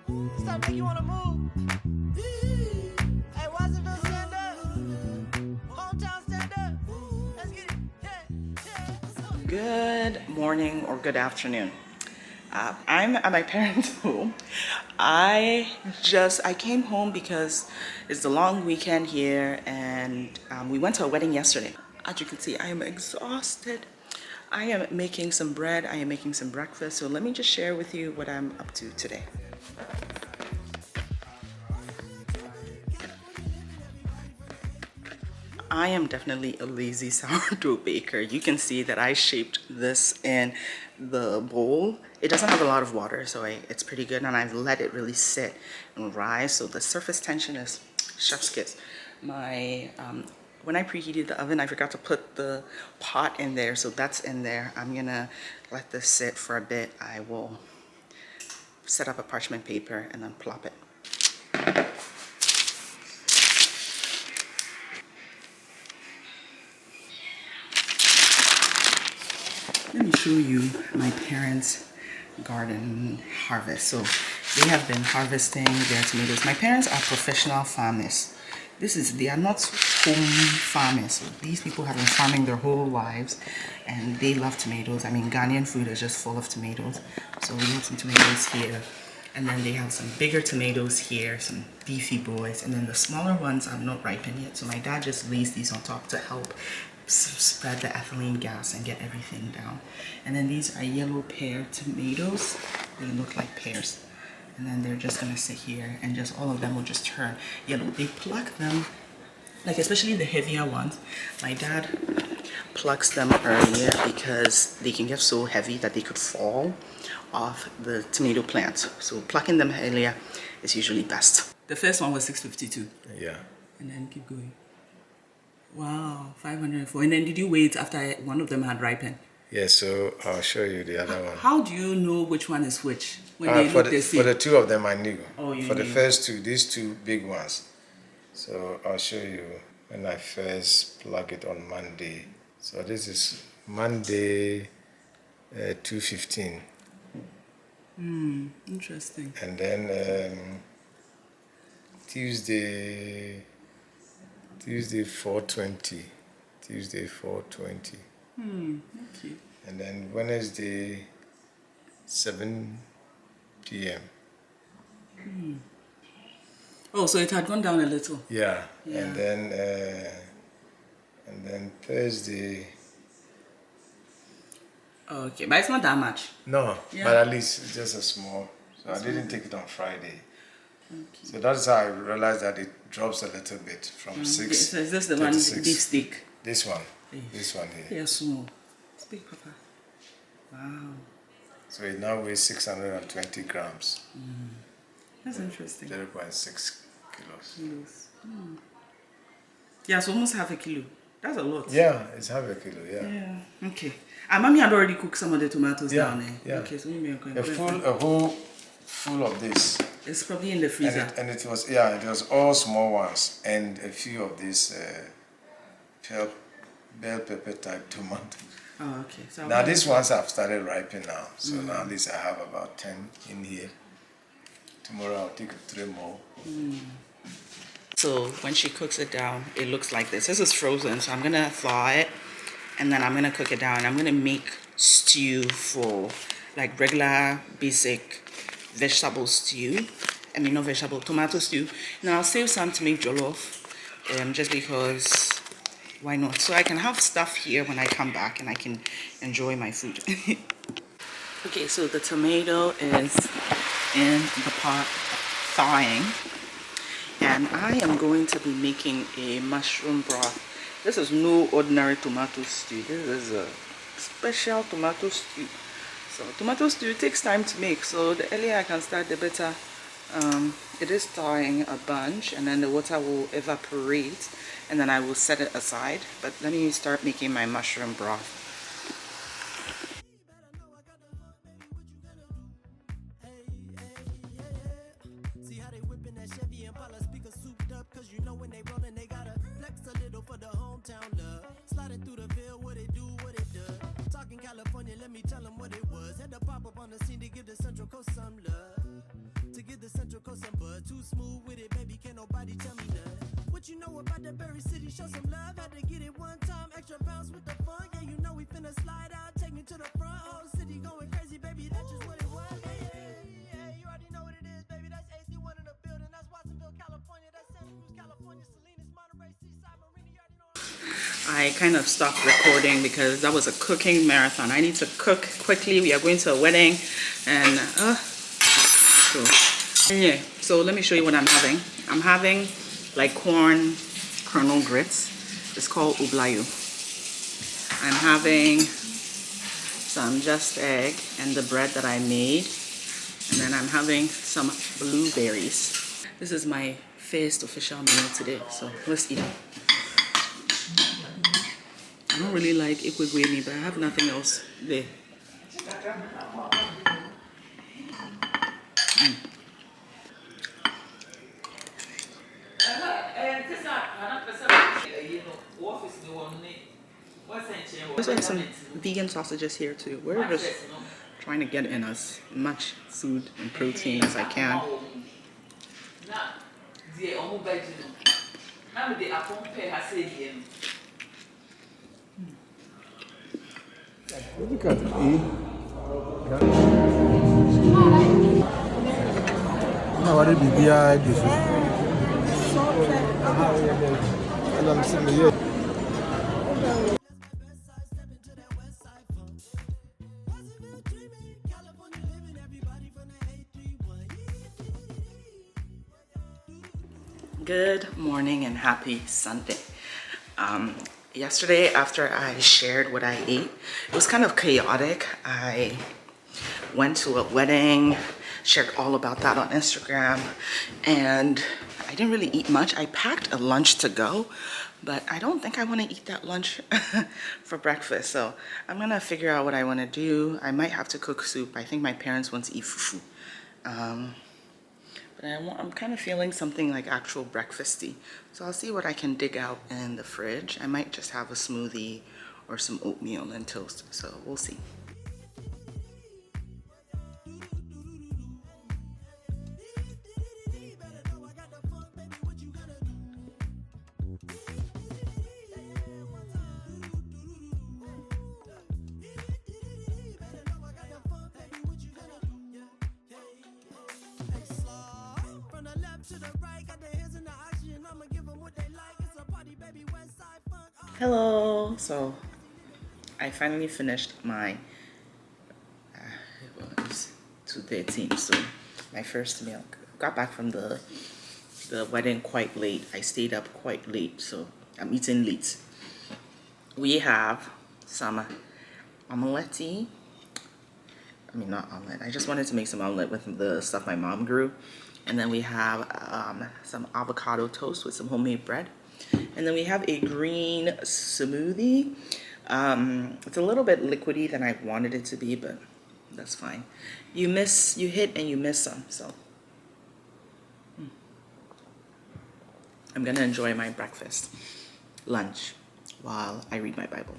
Stop making you wanna move. Hey, Watsonville, stand up. Hometown, stand up. Let's get it. Yeah. Good morning or good afternoon. I'm at my parents' home. I came home because it's the long weekend here, and we went to a wedding yesterday. As you can see, I am exhausted. I am making some bread. I am making some breakfast. So let me just share with you what I'm up to today. I am definitely a lazy sourdough baker. You can see that I shaped this in the bowl. It doesn't have a lot of water, so it's pretty good, and I've let it really sit and rise. So the surface tension is chef's kiss. When I preheated the oven, I forgot to put the pot in there, so that's in there. I'm gonna let this sit for a bit. I will set up a parchment paper and then plop it. Let me show you my parents' garden harvest. So they have been harvesting their tomatoes. My parents are professional farmers. They are not home farmers. So these people have been farming their whole lives, and they love tomatoes. I mean, Ghanaian food is just full of tomatoes. So we have some tomatoes here, and then they have some bigger tomatoes here, some beefy boys, and then the smaller ones are not ripened yet. So my dad just lays these on top to help spread the ethylene gas and get everything down. And then these are yellow pear tomatoes. They look like pears. And then they're just gonna sit here, and just all of them will just turn yellow. They pluck them, like especially the heavier ones. My dad plucks them earlier because they can get so heavy that they could fall off the tomato plants. So plucking them earlier is usually best. The first one was 652. Yeah. And then keep going. Wow, 504. And then did you wait after one of them had ripened? Yeah, so I'll show you the other one. How do you know which one is which? When they look the same? For the two of them, I knew. Oh, you For the knew. first two, these two big ones. So I'll show you when I first plug it on Monday. So this is Monday 2:15. Interesting. And then Tuesday 4:20. Tuesday 4:20. Okay. And then Wednesday 7 p.m. Oh, so it had gone down a little. Yeah. Yeah. And then Thursday. Okay, but it's not that much. No, Yeah. but at least it's just a small. So I didn't take it on Friday. Okay. So that's how I realized that it drops a little bit from 6. Okay, so is this the one, 36. beef steak? This one. This one here. Yeah, small. It's big, Papa. Wow. So it now weighs 620 grams. That's interesting. 0.6 kilos. Yeah, so almost half a kilo. That's a lot. Yeah, it's half a kilo, yeah. Yeah. Okay. And Mommy had already cooked some of the tomatoes down there. Yeah. Okay, so maybe I'm going A whole full of this. It's probably in the freezer. And it was all small ones and a few of these bell pepper type tomatoes. Oh, okay. So Now these ones have started ripening now. So now at least I have about 10 in here. Tomorrow I'll take 3 more. So when she cooks it down, it looks like this. This is frozen, so I'm gonna thaw it, and then I'm gonna cook it down. I'm gonna make stew for like regular basic vegetable stew. I mean, not vegetable, tomato stew. Now I'll save some to make jollof, just because, why not? So I can have stuff here when I come back and I can enjoy my food. Okay, so the tomato is in the pot thawing, and I am going to be making a mushroom broth. This is no ordinary tomato stew. This is a special tomato stew. So tomato stew takes time to make, so the earlier I can start, the better. It is thawing a bunch, and then the water will evaporate, and then I will set it aside. But let me start making my mushroom broth. California, let me tell them what it was. Had to pop up on the scene to give the Central Coast some love. To give the Central nobody tell me that. What you know about the Berry City? Show some love, had to get it one time. Extra bounce with the fun, yeah, you know we finna slide out. Take me to the front, whole city going crazy, baby, that's just what it was. Yeah, you already know what it is, baby, that's AC1 in the building. That's Watsonville, California, that's Santa Cruz, California, Salinas, Monterey, Seaside, Marina, you already know. I kind of stopped recording because that was a cooking marathon. I need to cook quickly. We are going to a wedding, and anyway, so let me show you what I'm having. I'm having like corn kernel grits. It's called ublayu. I'm having some just egg and the bread that I made, and then I'm having some blueberries. This is my first official meal today, so let's eat it. I don't really like ekwegwemi, but I have nothing else there. We also have some vegan sausages here too. We're just trying to get in as much food and protein as I can. Look at E. How are you? Good morning and happy Sunday. Yesterday after I shared what I ate, it was kind of chaotic. I went to a wedding, shared all about that on Instagram, and I didn't really eat much. I packed a lunch to go, but I don't think I want to eat that lunch for breakfast. So I'm gonna figure out what I want to do. I might have to cook soup. I think my parents want to eat fufu. But I'm kind of feeling something like actual breakfasty. So I'll see what I can dig out in the fridge. I might just have a smoothie or some oatmeal and toast. So we'll see. Hello. So I finally finished my it was 2:13, so my first meal. Got back from the wedding quite late. I stayed up quite late, so I'm eating late. We have some omelette. I mean, not omelet. I just wanted to make some omelet with the stuff my mom grew. And then we have some avocado toast with some homemade bread. And then we have a green smoothie. It's a little bit liquidy than I wanted it to be, but that's fine. You hit and you miss some, so. I'm gonna enjoy my breakfast, lunch, while I read my Bible.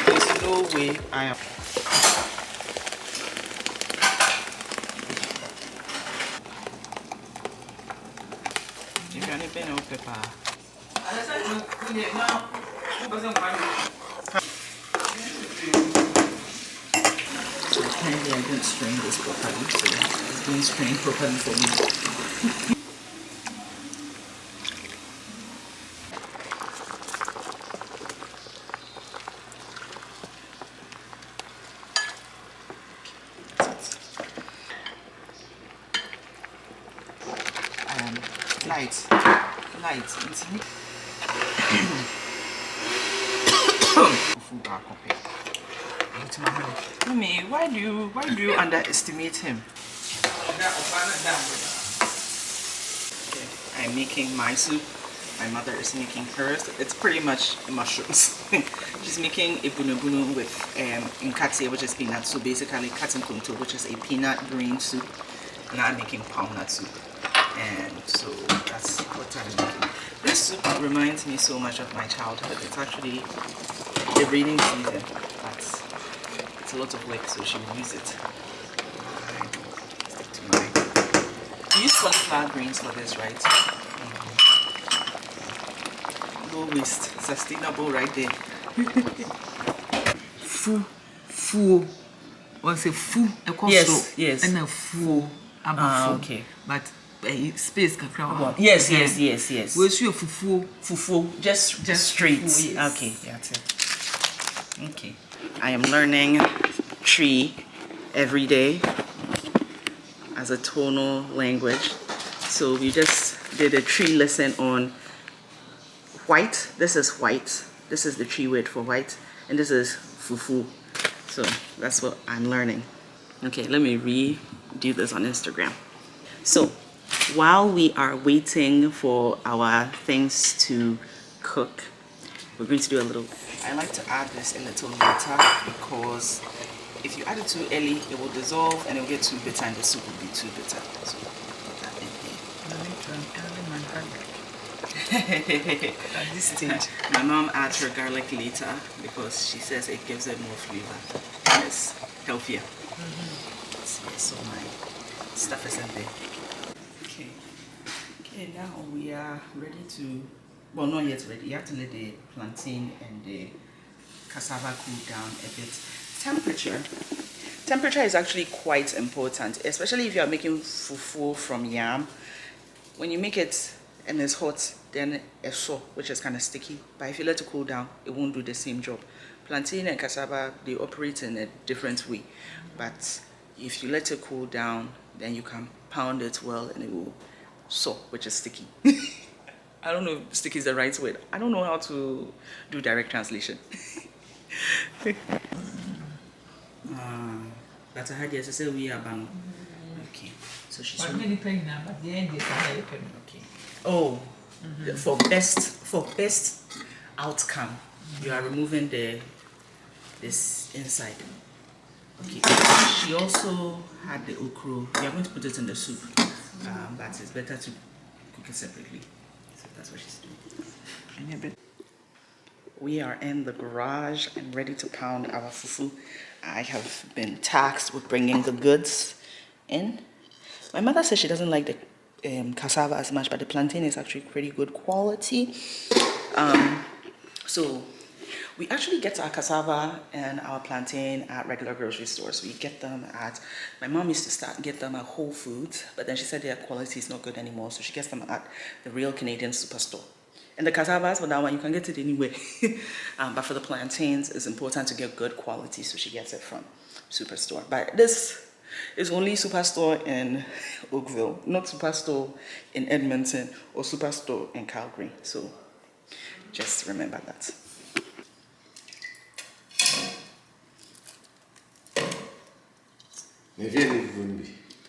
There's no way I am. You got any pen or paper? Apparently I didn't strain this properly, so it's being strained properly for me. Light. Mommy, why do you underestimate him? Okay, I'm making my soup. My mother is making hers. It's pretty much mushrooms. She's making a bunu with nkate, which is peanut soup. Basically, katimpunto, which is a peanut green soup. And I'm making palm nut soup. And so that's what I'm making. This soup reminds me so much of my childhood. It's actually the rainy season, but it's a lot of work, so she will use it. Stick to mine. You use cauliflower greens for this, right? Low waste, sustainable right there. Fu. What's a fu? Yes, yes. And a fu. Okay. But space kakra. Yes. Where's your fufu? Fufu, just straight. Fufu, yes. Okay, that's it. Okay. I am learning tree every day as a tonal language. So we just did a tree lesson on white. This is white. This is the tree word for white. And this is fufu. So that's what I'm learning. Okay, let me redo this on Instagram. So while we are waiting for our things to cook, we're going to do a little. I like to add this a little later because if you add it too early, it will dissolve and it will get too bitter and the soup will be too bitter. So put that in here. At this stage. My mom adds her garlic later because she says it gives it more flavor and it's healthier. So my stuff is in there. Okay, now we are ready to, well, not yet ready. You have to let the plantain and the cassava cool down a bit. Temperature is actually quite important, especially if you are making fufu from yam. When you make it and it's hot, then it's so, which is kind of sticky. But if you let it cool down, it won't do the same job. Plantain and cassava, they operate in a different way. But if you let it cool down, then you can pound it well and it will so, which is sticky. I don't know if sticky is the right word. I don't know how to do direct translation. But I had to say we are bang. Okay, so she's Okay. Oh, for best outcome, you are removing this inside. Okay. She also had the okra. We are going to put it in the soup, but it's better to cook it separately. So that's what she's doing. We are in the garage and ready to pound our fufu. I have been tasked with bringing the goods in. My mother says she doesn't like the cassava as much, but the plantain is actually pretty good quality. So we actually get our cassava and our plantain at regular grocery stores. We get them at, my mom used to get them at Whole Foods, but then she said their quality is not good anymore, so she gets them at the real Canadian superstore. And the cassavas, for that one, you can get it anywhere. But for the plantains, it's important to get good quality, so she gets it from superstore. But this is only superstore in Oakville, not superstore in Edmonton or superstore in Calgary. So just remember that.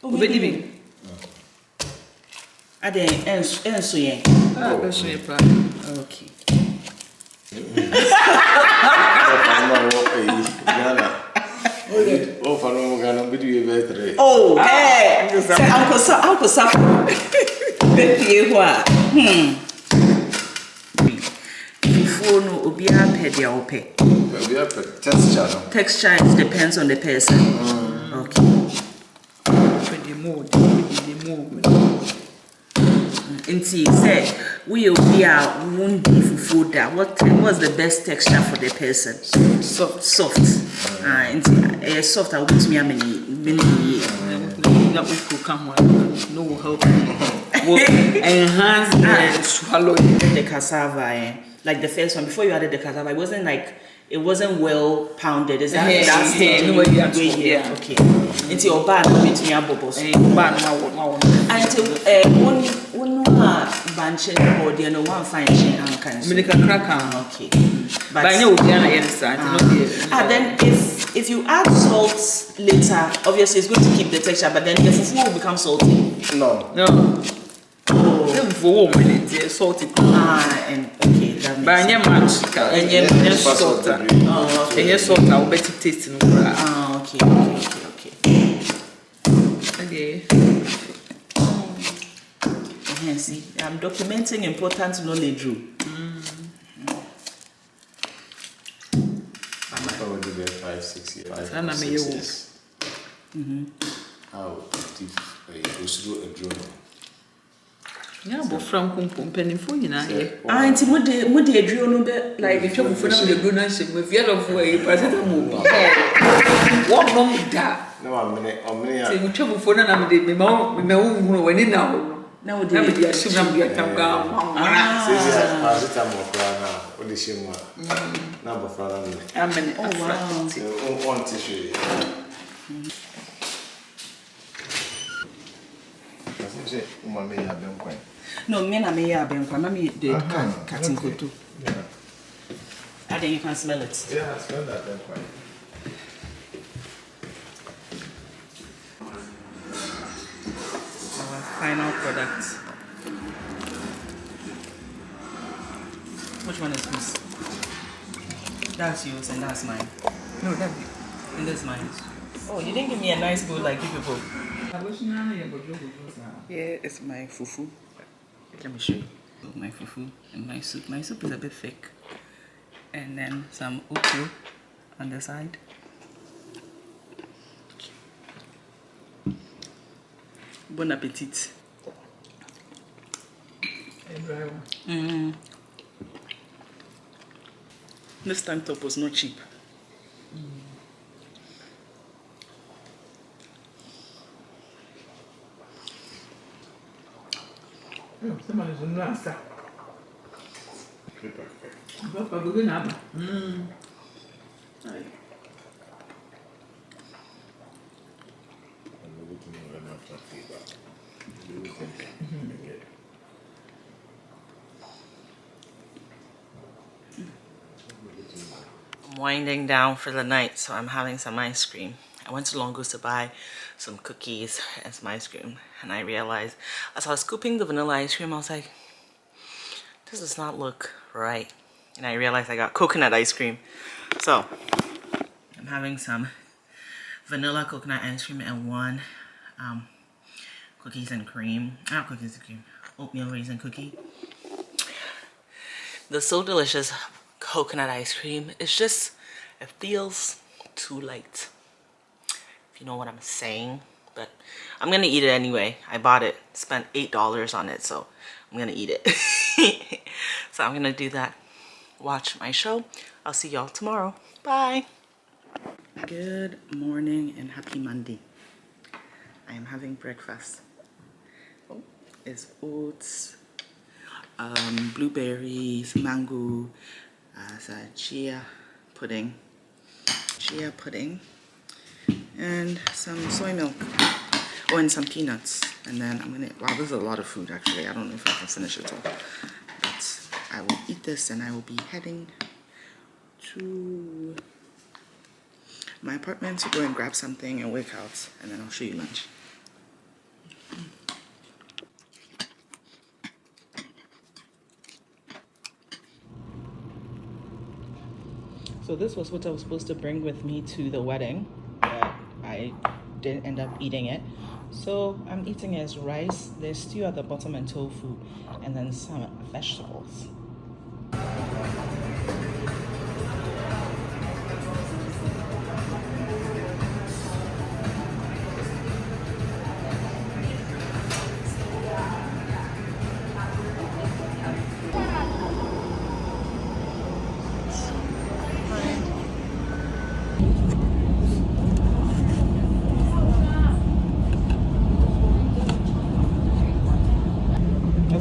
Obedi. Ade enso yen. Okay. Oh, hey. Uncle Sapo. Bepie ho a. Before no obi a pede a ope. We have texture. No? Texture depends on the person. Okay. For the mood. Inti say we obi a won be fufu da. What's the best texture for the person? Soft. Inti soft a wit me many That we could come on. No help. Enhance and swallow the cassava. Like the first one, before you added the cassava, it wasn't well pounded. Is that yeah. Okay. Into your bad between your bubbles. One bunch or the no one fine chain and kind of. Okay. But then if you add salt later, obviously it's going to keep the texture, but then the fufu will become salty. No. For 1 minute, salty. And okay, that makes sense. And yes, salt. And yes, salt. I'll bet it tastes in Okay. Okay. See, I'm documenting important knowledge. I would give it 5, 6 years. 5 Sana or me 6 you. years. How if goes through a drone. Yeah, but from mpanimfo nyina ye. Auntie, would the adrio no be like If you for na me go na shame, if you love way paracetamol. What long da? No, I'm Say we travel for na me me hu wani na ho. now Na me dia shim na me dia tam ga. paracetamol now. What the shame now before that. Amen. Oh wow. So one tissue. I say umame ya benkwan. No, me na me ya benkwa, na me the cutting koto. Yeah. I think you can smell it. Yeah, I smell that benkwan. Our final product. Which one is this? That's yours and that's mine. No, that. And this is mine. Oh, you didn't give me a nice bowl like you people. Here is my fufu. Let me show you. My fufu and my soup. My soup is a bit thick. And then some uku on the side. Bon appetit. This tank top was not cheap. Someone is in Rasta. Papa go na ba. I'm winding down for the night, so I'm having some ice cream. I went to Longo's to buy some cookies and some ice cream, and I realized as I was scooping the vanilla ice cream, I was like, this does not look right. And I realized I got coconut ice cream. So I'm having some vanilla coconut ice cream and one cookies and cream, not cookies and cream, oatmeal raisin cookie. The so delicious coconut ice cream, it's just, it feels too light, if you know what I'm saying. But I'm gonna eat it anyway. I bought it, spent $8 on it, so I'm gonna eat it. So I'm gonna do that, watch my show. I'll see y'all tomorrow. Bye. Good morning and happy Monday. I am having breakfast. Oh, it's oats, blueberries, mango, chia pudding, and some soy milk. Oh, and some peanuts. And then I'm gonna, wow, this is a lot of food actually. I don't know if I can finish it all. But I will eat this and I will be heading to my apartment to go and grab something and wake out, and then I'll show you lunch. So this was what I was supposed to bring with me to the wedding, but I didn't end up eating it. So I'm eating it as rice. There's stew at the bottom and tofu, and then some vegetables.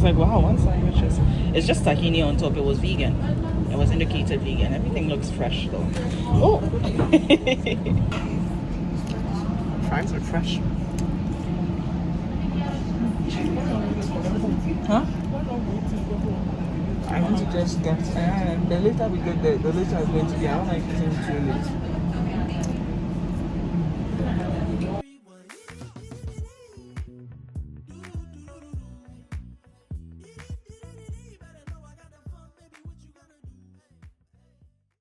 Like, wow, one sandwich is, it's just tahini on top. It was vegan. It was indicated vegan. Everything looks fresh though. Oh, fries are fresh. Huh? I want to just get, the later we get there, the later I'm going to be, I don't like eating too late.